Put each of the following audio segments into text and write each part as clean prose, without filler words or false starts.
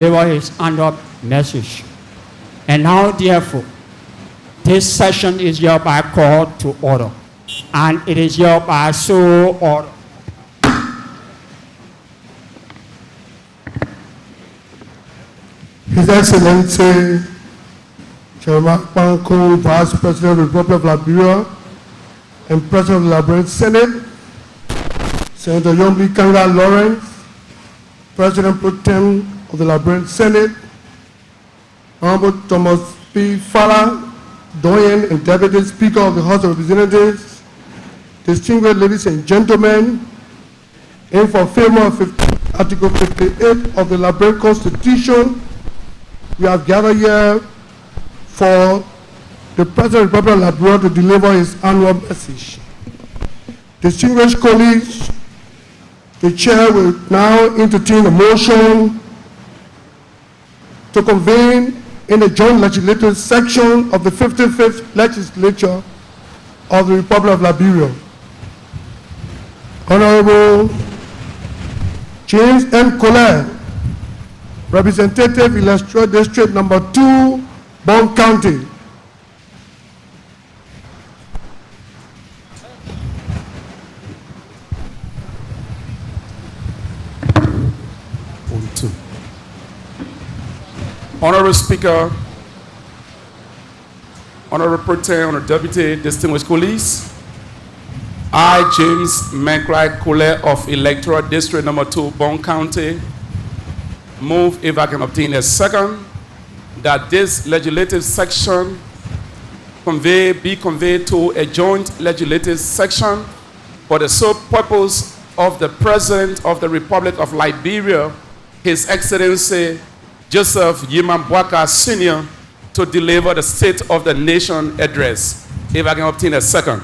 deliver his annual message. And now, therefore, this session is hereby called to order, and it is hereby so ordered. His Excellency Chairman Panko, Vice President of the Republic of Liberia and President of the Liberian Senate, Senator Yombli Kanga Lawrence, President Pro Tem of the Liberian Senate, Honorable Thomas P. Fala, Doyen and Deputy Speaker of the House of Representatives, distinguished ladies and gentlemen, in fulfillment of Article 58 of the Liberian Constitution, we have gathered here for the President of the Republic of Liberia to deliver his annual message. Distinguished colleagues, the Chair will now entertain a motion to convene in the joint legislative section of the 55th Legislature of the Republic of Liberia. Honorable James M. Colette, Representative Electoral District Number 2, Bond County. Honorable Speaker, Honorable Pro Tem, Honorable Deputy, distinguished colleagues, I, James McClyde Colette of Electoral District Number 2, Bond County, move, if I can obtain a second, that this legislative section be conveyed to a joint legislative section for the sole purpose of the President of the Republic of Liberia, His Excellency Joseph Yiman Boakai Sr., to deliver the State of the Nation address. If I can obtain a second.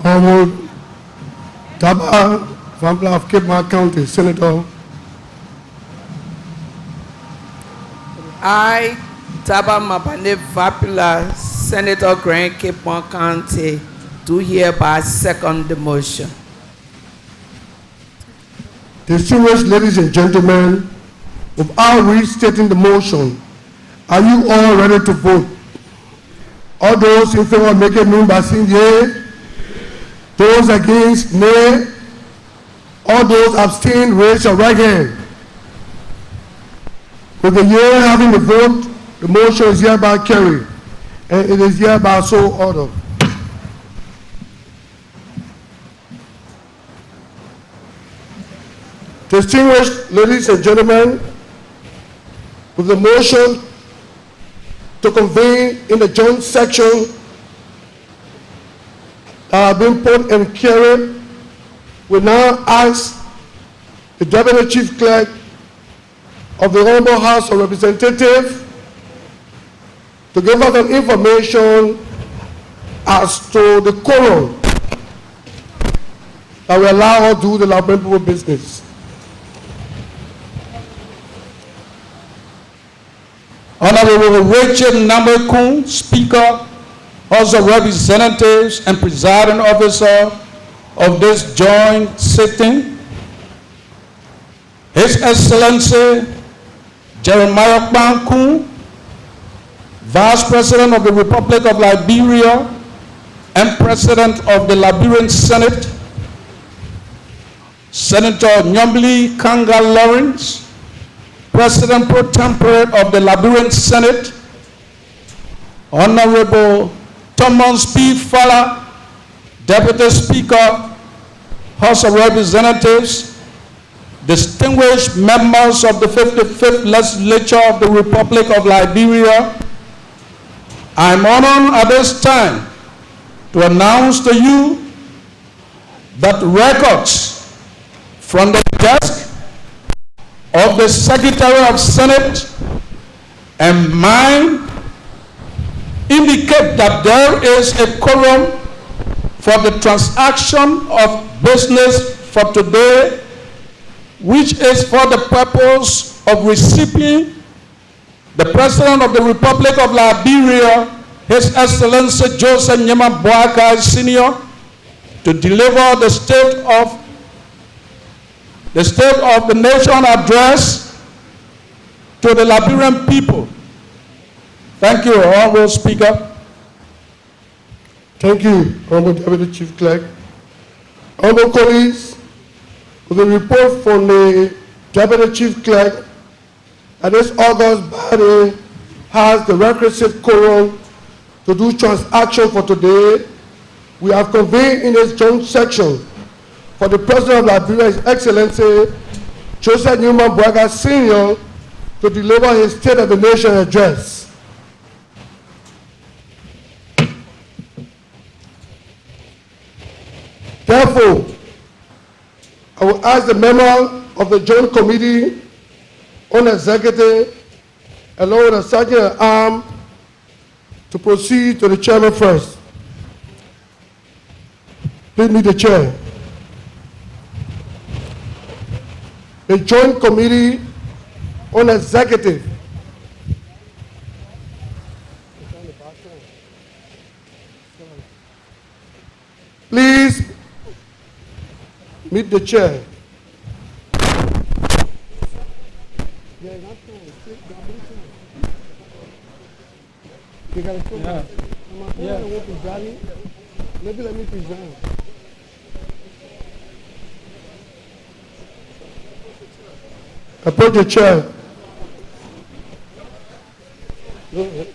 Honorable Taba Vambla of Cape Mark County, Senator. I, Taba Mabane Vapila, Senator Grand Cape Mark County, do hereby second the motion. Distinguished ladies and gentlemen, without restating the motion, are you all ready to vote? All those in favor of making known by saying yea, those against nay, all those abstain, raise your right hand. With the yea having the vote, the motion is hereby carried, and it is hereby so ordered. Distinguished ladies and gentlemen, with the motion to convene in the joint section that have been put and carried, we now ask the Deputy Chief Clerk of the Honorable House of Representatives to give us an information as to the quorum that will allow us to do the Liberian people business. Honorable Richard Namekun, Speaker, House of Representatives and Presiding Officer of this joint sitting, His Excellency Jeremiah Bankun, Vice President of the Republic of Liberia and President of the Liberian Senate, Senator Yombli Kanga Lawrence, President Pro Tempore of the Liberian Senate, Honorable Thomas P. Fala, Deputy Speaker, House of Representatives, distinguished members of the 55th Legislature of the Republic of Liberia, I am honored at this time to announce to you that records from the desk of the Secretary of Senate and mine indicate that there is a quorum for the transaction of business for today, which is for the purpose of receiving the President of the Republic of Liberia, His Excellency Joseph Nyema Boakai Sr., to deliver the State of the Nation address to the Liberian people. Thank you, Honorable Speaker. Thank you, Honorable Deputy Chief Clerk. Honorable colleagues, with a report from the Deputy Chief Clerk, that this august body has the requisite quorum to do transaction for today, we have convened in this joint section for the President of Liberia, His Excellency Joseph Nyema Boakai Sr., to deliver his State of the Nation address. Therefore, I will ask the member of the Joint Committee on Executive, along with the Sergeant at Arms, to proceed to the chairman first. Please meet the chair. The Joint Committee on Executive. Please meet the chair. Maybe let me present. Approach the chair. Go ahead.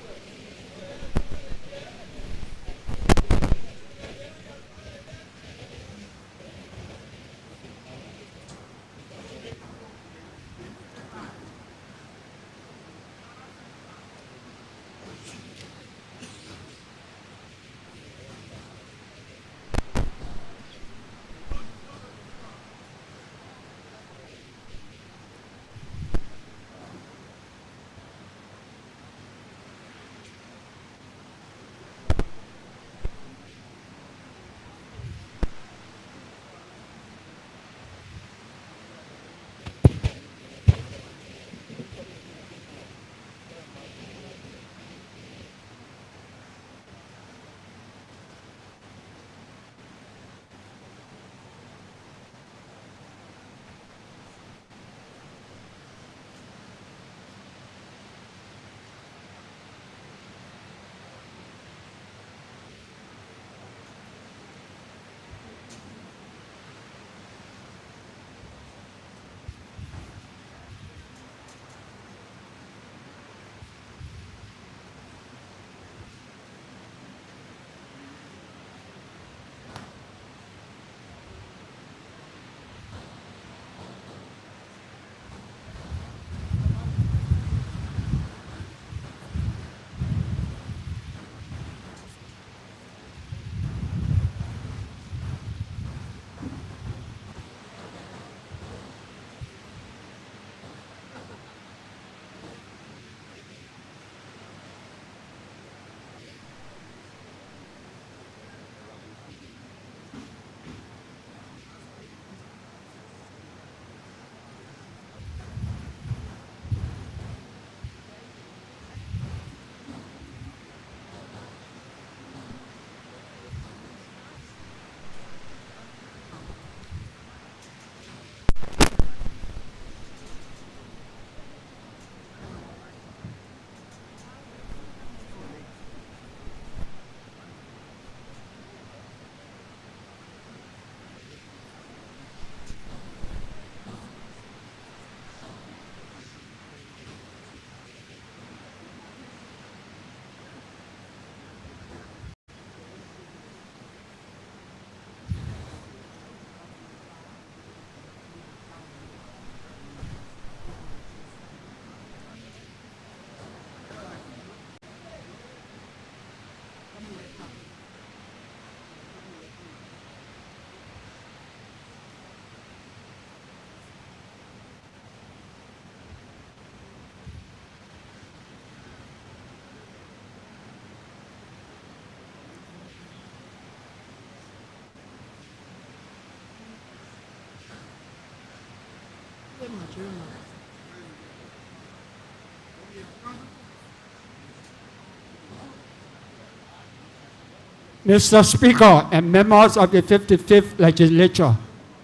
Mr. Speaker and members of the 55th Legislature,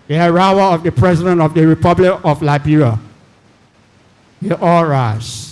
the arrival of the President of the Republic of Liberia. You all rise.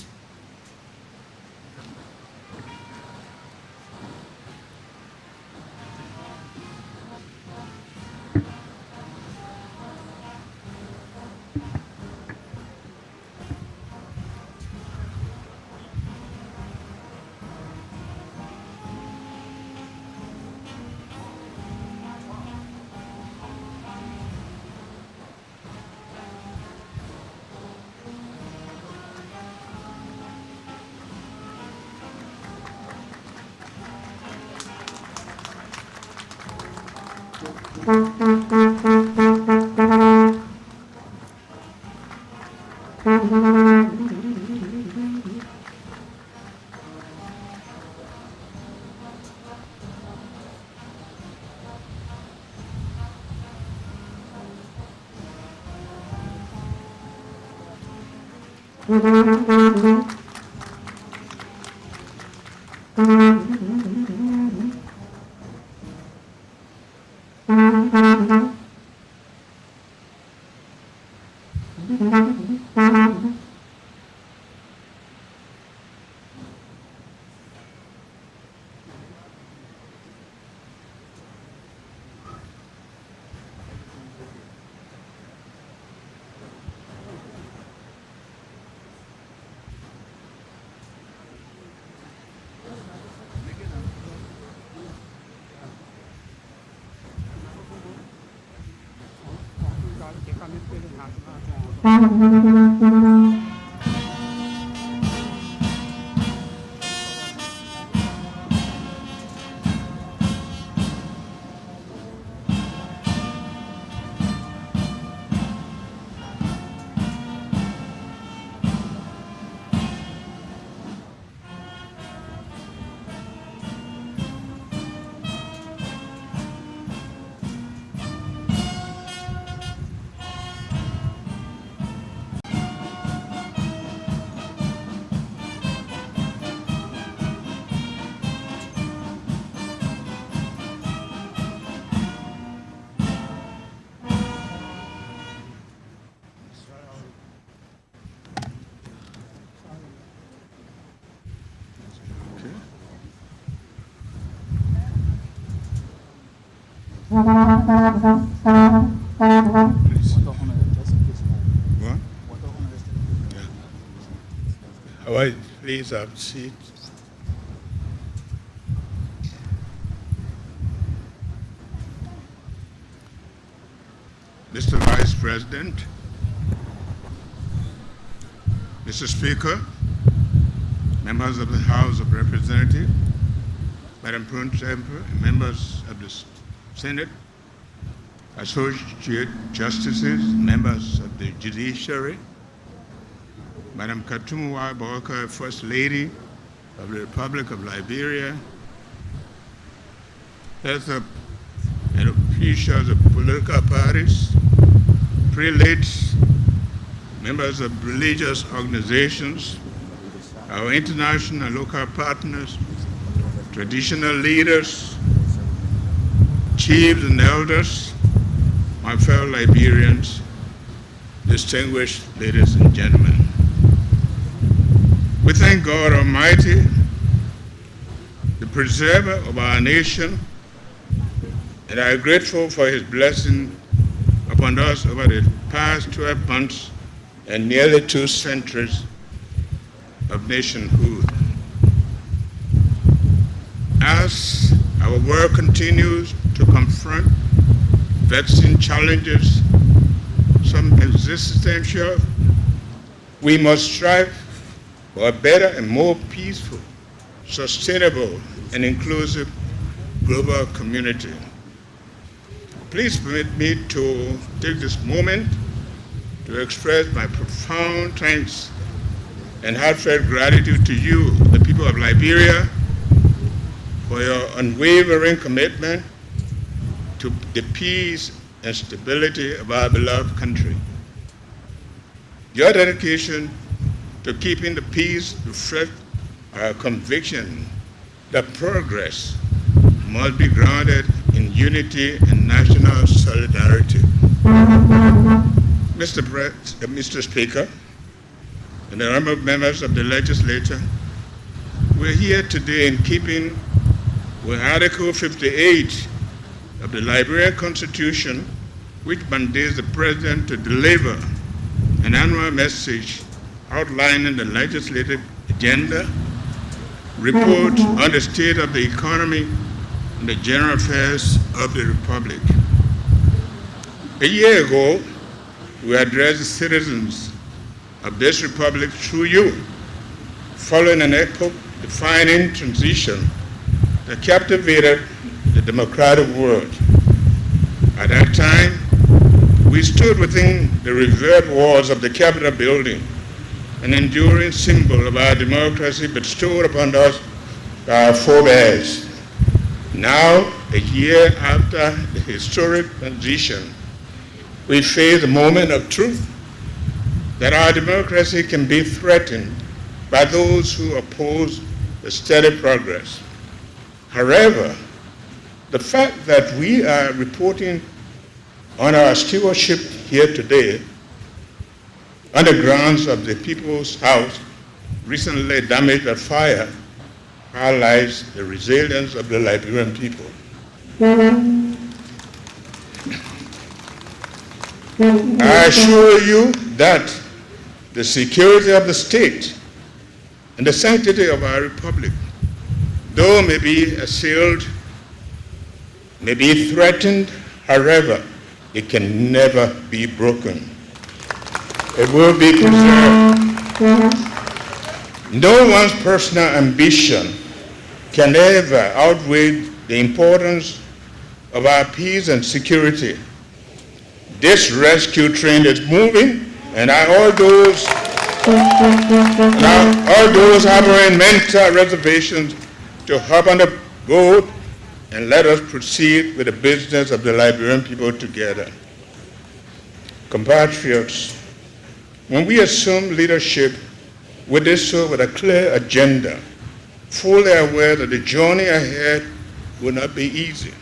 All right, please have a seat. Mr. Vice President, Mr. Speaker, members of the House of Representatives, Madam Pro Tempore, members of the Senate, Associate Justices, members of the Judiciary, Madam Katumu Bawaka, First Lady of the Republic of Liberia, heads up and officials of political parties, prelates, members of religious organizations, our international and local partners, traditional leaders, chiefs and elders, my fellow Liberians, distinguished ladies and gentlemen. We thank God Almighty, the preserver of our nation, and are grateful for his blessing upon us over the past 12 months and nearly 2 centuries of nationhood. As our world continues to confront vexing challenges, some existential, we must strive for a better and more peaceful, sustainable, and inclusive global community. Please permit me to take this moment to express my profound thanks and heartfelt gratitude to you, the people of Liberia, for your unwavering commitment to the peace and stability of our beloved country. Your dedication to keeping the peace reflects our conviction that progress must be grounded in unity and national solidarity. Mr. Speaker, and the honorable members of the legislature, we're here today in keeping with Article 58 of the Liberian Constitution, which mandates the President to deliver an annual message outlining the legislative agenda, report on the state of the economy and the general affairs of the Republic. A year ago, we addressed the citizens of this Republic through you, following an epoch-defining transition that captivated the democratic world. At that time, we stood within the revered walls of the Capitol building, an enduring symbol of our democracy bestowed upon us by our forebears. Now, a year after the historic transition, we face a moment of truth that our democracy can be threatened by those who oppose the steady progress. However, the fact that we are reporting on our stewardship here today on the grounds of the People's House recently damaged by fire highlights the resilience of the Liberian people. I assure you that the security of the state and the sanctity of our republic, though may be assailed, may be threatened, however, it can never be broken. It will be preserved. No one's personal ambition can ever outweigh the importance of our peace and security. This rescue train is moving, and all those harboring mental reservations to hop on the boat and let us proceed with the business of the Liberian people together. Compatriots, when we assume leadership, we did so with a clear agenda, fully aware that the journey ahead will not be easy.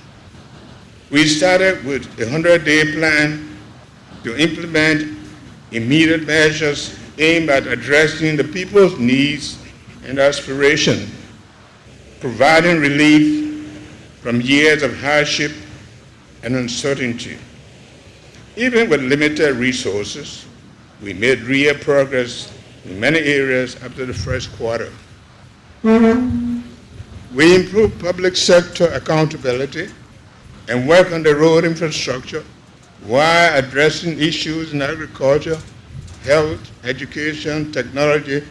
We started with a 100-day plan to implement immediate measures aimed at addressing the people's needs and aspirations, providing relief from years of hardship and uncertainty. Even with limited resources, we made real progress in many areas after the first quarter. We improved public sector accountability and work on the road infrastructure while addressing issues in agriculture, health, education, technology,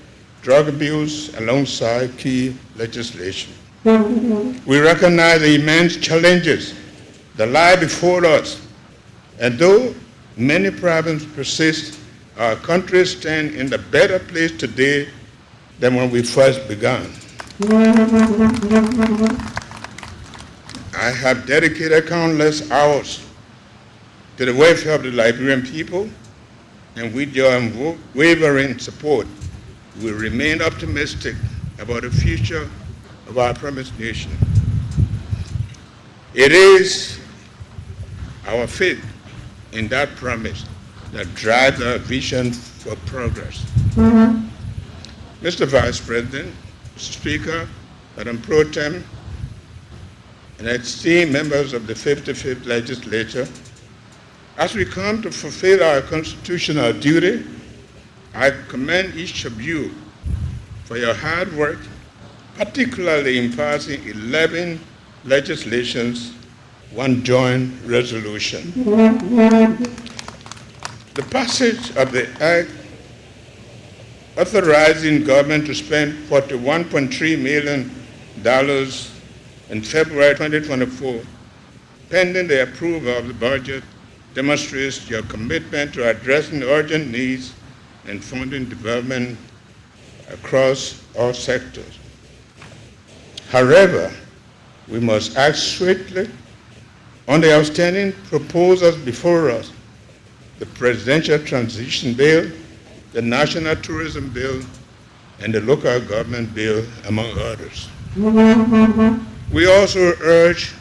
drug abuse, alongside key legislation. We recognize the immense challenges that lie before us, and though many problems persist, our country stands in a better place today than when we first began. I have dedicated countless hours to the welfare of the Liberian people, and with your unwavering support, we remain optimistic about the future of our promised nation. It is our faith in that promise that drives our vision for progress. Mr. Vice President, Mr. Speaker, Madam Pro Tem, and esteemed members of the 55th Legislature, as we come to fulfill our constitutional duty, I commend each of you for your hard work, particularly in passing 11 legislations, one joint resolution. The passage of the Act authorizing government to spend $41.3 million in February 2024, pending the approval of the budget, demonstrates your commitment to addressing urgent needs and funding development across all sectors. However, we must act swiftly on the outstanding proposals before us: the Presidential Transition Bill, the National Tourism Bill, and the Local Government Bill, among others. We also urge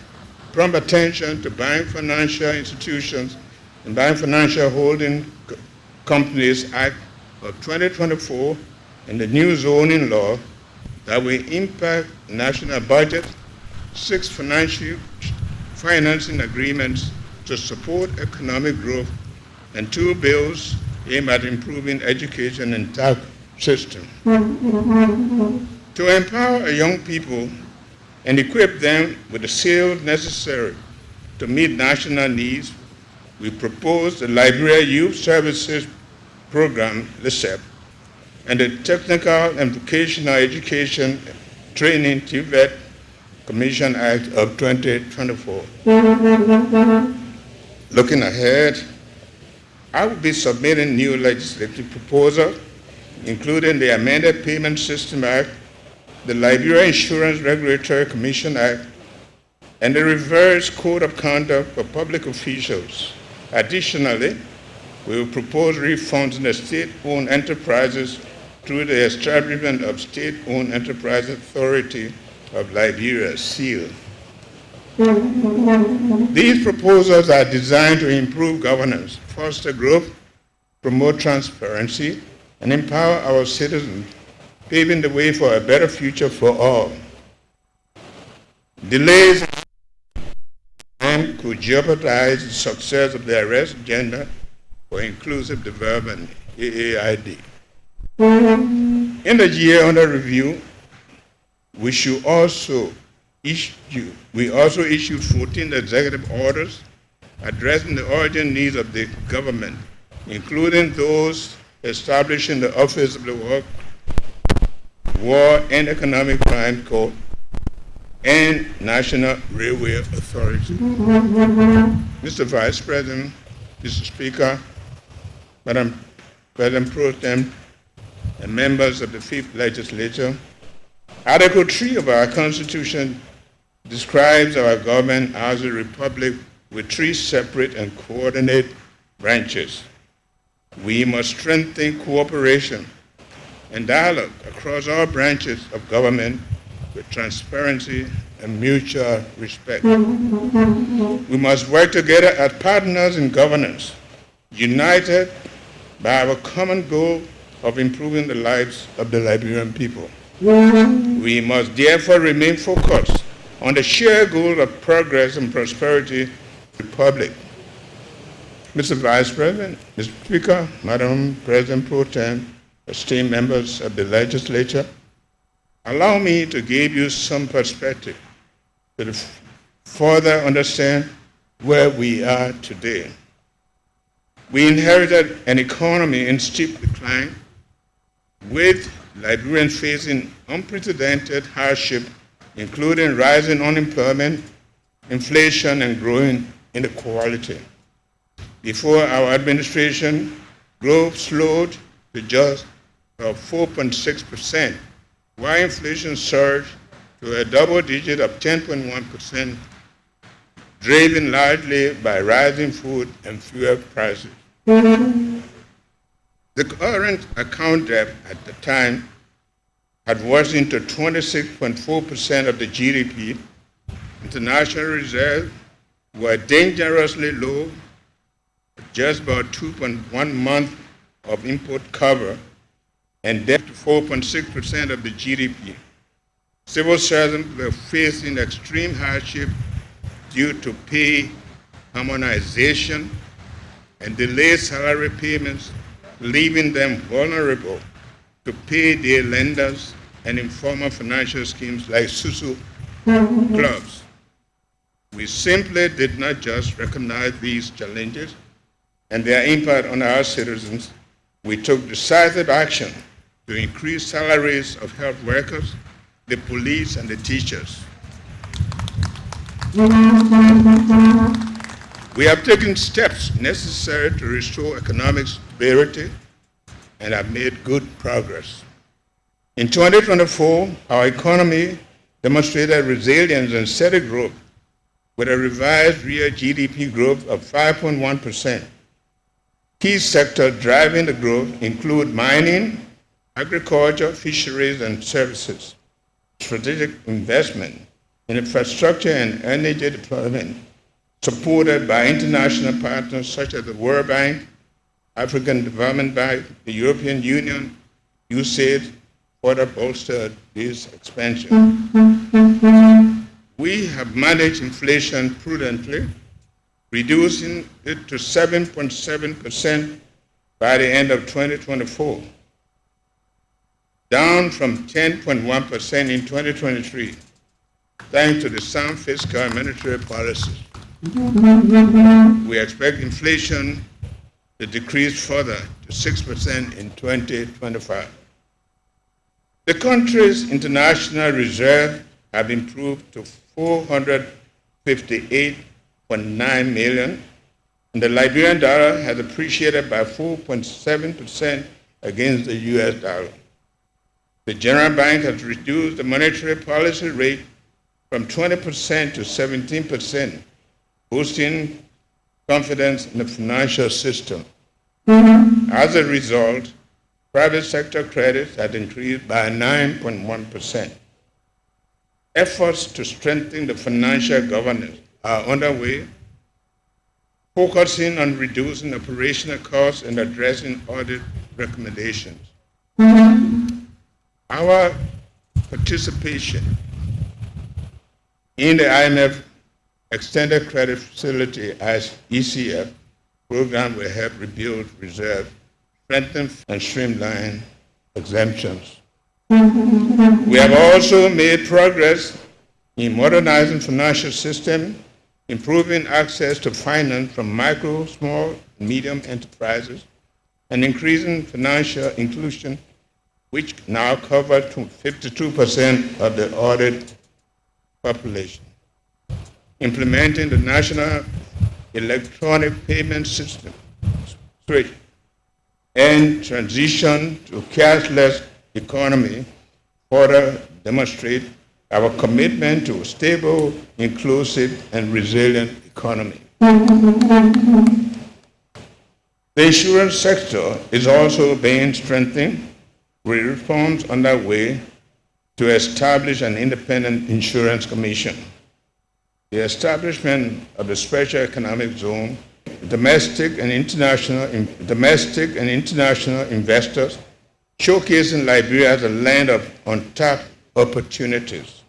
prompt attention to Bank Financial Institutions and Bank Financial Holding Companies Act of 2024 and the new zoning law that will impact the national budget, 6 financing agreements to support economic growth, and 2 bills aimed at improving education and tax system. To empower young people and equip them with the skills necessary to meet national needs, we propose the Liberia Youth Services Program, LYSEP, and the Technical and Vocational Education Training TVET Commission Act of 2024. Looking ahead, I will be submitting new legislative proposals, including the Amended Payment System Act, the Liberia Insurance Regulatory Commission Act, and the Revised Code of Conduct for Public Officials. Additionally, we will propose reforms in the state-owned enterprises through the establishment of State-Owned Enterprise Authority of Liberia, SEAL. These proposals are designed to improve governance, foster growth, promote transparency, and empower our citizens, paving the way for a better future for all. Delays could jeopardize the success of the Arrest Agenda for Inclusive Development, AAID. In the year under review, we also issued 14 executive orders addressing the urgent needs of the government, including those establishing the Office of the War and Economic Crime Court and National Railway Authority. Mr. Vice President, Mr. Speaker, Madam President Pro Tem, and members of the 5th Legislature, Article 3 of our Constitution describes our government as a republic with 3 separate and coordinated branches. We must strengthen cooperation and dialogue across all branches of government with transparency and mutual respect. We must work together as partners in governance, united by our common goal of improving the lives of the Liberian people. We must therefore remain focused on the shared goal of progress and prosperity of the Republic. Mr. Vice President, Mr. Speaker, Madam President Pro Tem, esteemed members of the Legislature, allow me to give you some perspective to further understand where we are today. We inherited an economy in steep decline, with Liberians facing unprecedented hardship, including rising unemployment, inflation, and growing inequality. Before our administration, growth slowed to just 4.6%, while inflation surged to a double digit of 10.1%, driven largely by rising food and fuel prices. The current account debt at the time had worsened to 26.4% of the GDP. International reserves were dangerously low, just about 2.1 months of import cover, and debt to 4.6% of the GDP. Civil servants were facing extreme hardship due to pay harmonization and delayed salary payments, leaving them vulnerable to payday lenders and informal financial schemes like Susu clubs. We simply did not just recognize these challenges and their impact on our citizens. We took decisive action to increase salaries of health workers, the police, and the teachers. We have taken steps necessary to restore economic stability and have made good progress. In 2024, our economy demonstrated resilience and steady growth with a revised real GDP growth of 5.1%. Key sectors driving the growth include mining, agriculture, fisheries, and services. Strategic investment in infrastructure and energy deployment, supported by international partners such as the World Bank, African Development Bank, the European Union, USAID, further bolstered this expansion. We have managed inflation prudently, reducing it to 7.7% by the end of 2024, down from 10.1% in 2023, thanks to the sound fiscal and monetary policies. We expect inflation to decrease further to 6% in 2025. The country's international reserves have improved to $458.9 million, and the Liberian dollar has appreciated by 4.7% against the US dollar. The General Bank has reduced the monetary policy rate from 20% to 17%, boosting confidence in the financial system. As a result, private sector credits had increased by 9.1%. Efforts to strengthen the financial governance are underway, focusing on reducing operational costs and addressing audit recommendations. Our participation in the IMF Extended Credit Facility as ECF program will help rebuild reserves, strengthen and streamline exemptions. We have also made progress in modernizing financial system, improving access to finance from micro, small, and medium enterprises, and increasing financial inclusion, which now covers 52% of the audit population. Implementing the National Electronic Payment System and transition to cashless economy further demonstrate our commitment to a stable, inclusive, and resilient economy. The insurance sector is also being strengthened with reforms underway to establish an independent insurance commission. The establishment of the Special Economic Zone, domestic and international investors, showcasing Liberia as a land of untapped opportunities.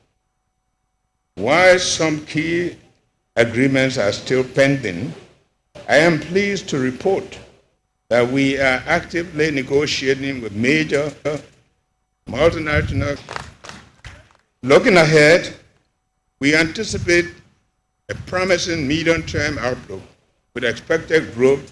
While some key agreements are still pending, I am pleased to report that we are actively negotiating with major multinational. Looking ahead, we anticipate a promising medium-term outlook with expected growth